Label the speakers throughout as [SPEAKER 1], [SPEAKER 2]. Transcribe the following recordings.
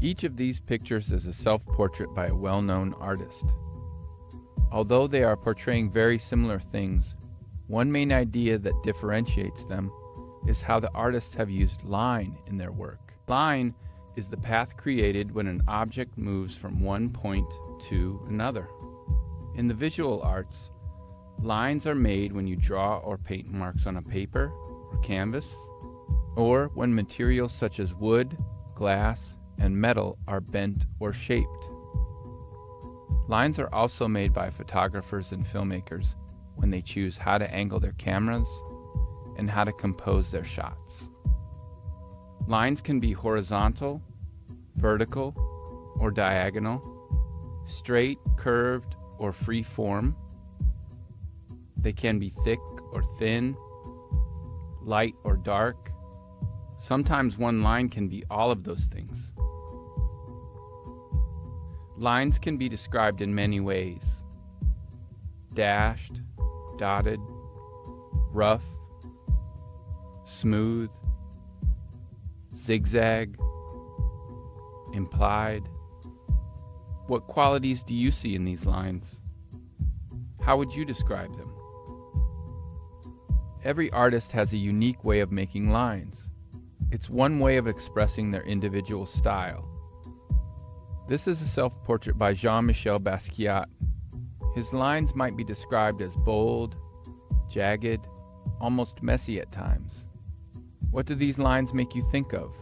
[SPEAKER 1] Each of these pictures is a self-portrait by a well-known artist. Although they are portraying very similar things, one main idea that differentiates them is how the artists have used line in their work. Line is the path created when an object moves from one point to another. In the visual arts, lines are made when you draw or paint marks on a paper or canvas, or when materials such as wood, glass, and metal are bent or shaped. Lines are also made by photographers and filmmakers when they choose how to angle their cameras and how to compose their shots. Lines can be horizontal, vertical, or diagonal, straight, curved, or free form. They can be thick or thin, light or dark. Sometimes one line can be all of those things. Lines can be described in many ways: dashed, dotted, rough, smooth, zigzag, implied. What qualities do you see in these lines? How would you describe them? Every artist has a unique way of making lines. It's one way of expressing their individual style. This is a self-portrait by Jean-Michel Basquiat. His lines might be described as bold, jagged, almost messy at times. What do these lines make you think of?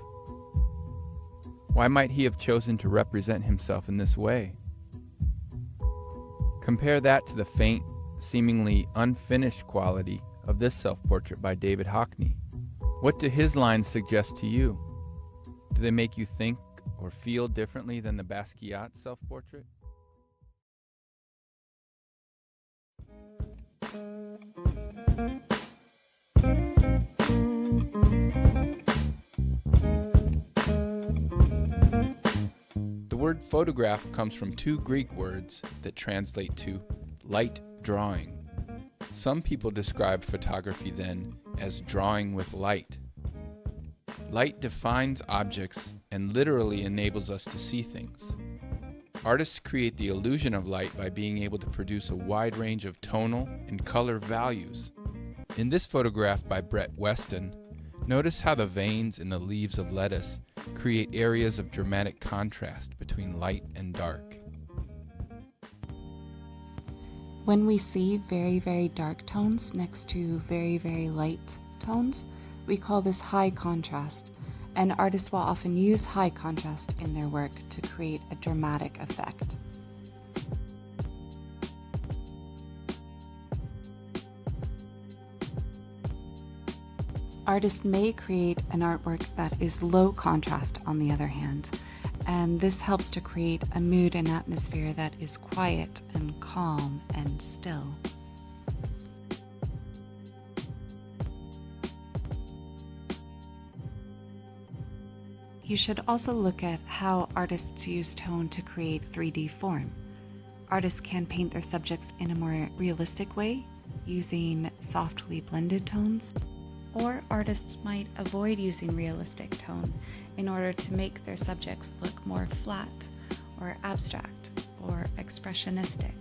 [SPEAKER 1] Why might he have chosen to represent himself in this way? Compare that to the faint, seemingly unfinished quality of this self-portrait by David Hockney. What do his lines suggest to you? Do they make you think or feel differently than the Basquiat self-portrait? The word photograph comes from two Greek words that translate to light drawing. Some people describe photography then as drawing with light. Light defines objects and literally enables us to see things. Artists create the illusion of light by being able to produce a wide range of tonal and color values. In this photograph by Brett Weston, notice how the veins in the leaves of lettuce create areas of dramatic contrast between light and dark.
[SPEAKER 2] When we see very, very dark tones next to very, very light tones, we call this high contrast, and artists will often use high contrast in their work to create a dramatic effect. Artists may create an artwork that is low contrast on the other hand, and this helps to create a mood and atmosphere that is quiet and calm and still. You should also look at how artists use tone to create 3D form. Artists can paint their subjects in a more realistic way, using softly blended tones, or artists might avoid using realistic tone in order to make their subjects look more flat or abstract or expressionistic.